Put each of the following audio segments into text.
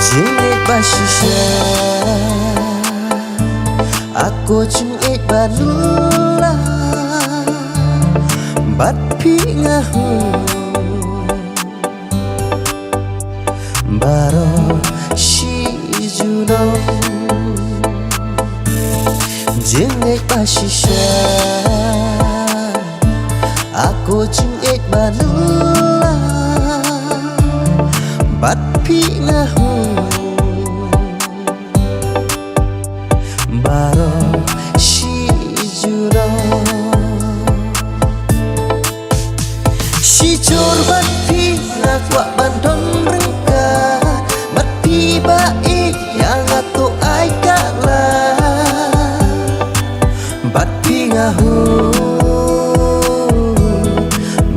Jengit basisya aku jengit banula bat pi ngahu baro shi juno jengit basisya aku jengit banula bat pi ngahu baro shi juno shi jor bat pi na kwa bandon rengka bat pi baik yang atau ai kala bat pi ngahu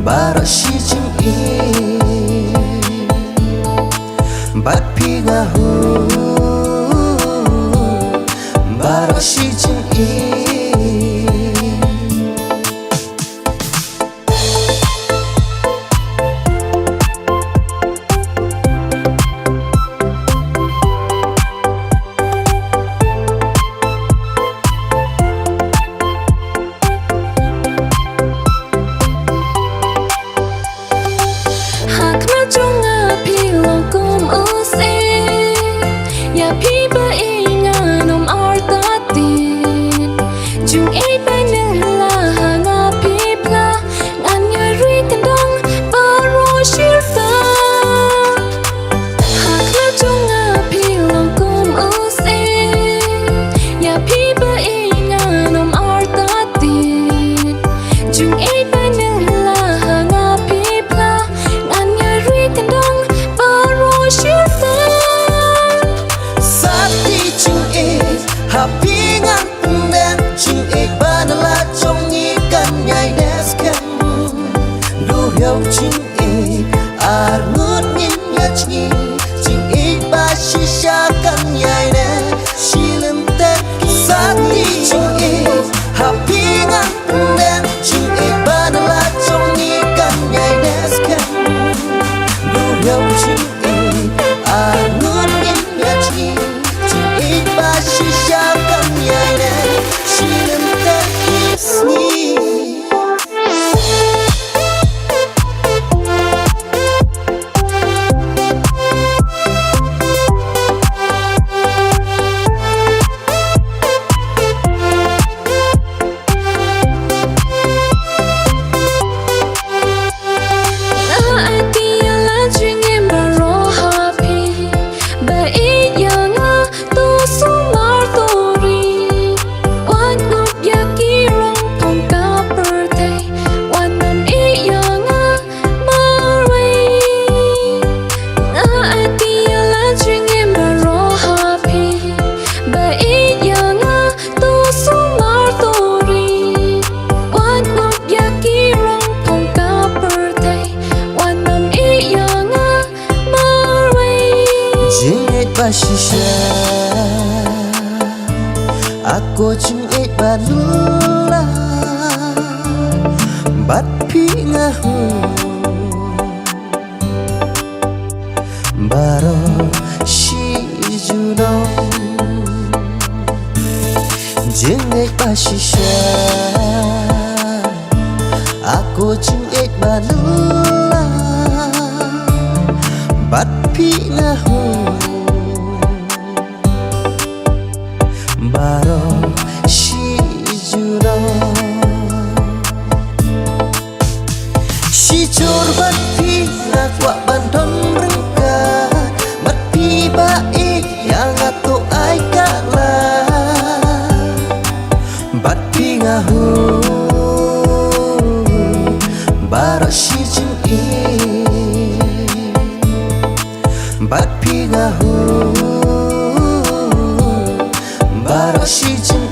baro shi jeng bat pi ngahu baro shi jeng Hapingan pendek jing ik banala trong nhi kan nhai desken du hiao jing ik ar ngut nin ya chi jing ik ba shi sha kan nhai de shi lim te sa ti jing ik hapingan pendek jing ik banala trong nhi kan nhai desken du hiao jing ik ar ngut nin ya chi jing ik ba shi sha basisya aku jengit banula bat pi ngahu baro shi juno jengit basisya aku jengit banula bat pi ngahu baro shi juno shi jor bat pi na kwa bandon rengka bat pi baik yang atau ai kala bat pi ngahu baro shi jeng bat pi ngahu baro shi jeng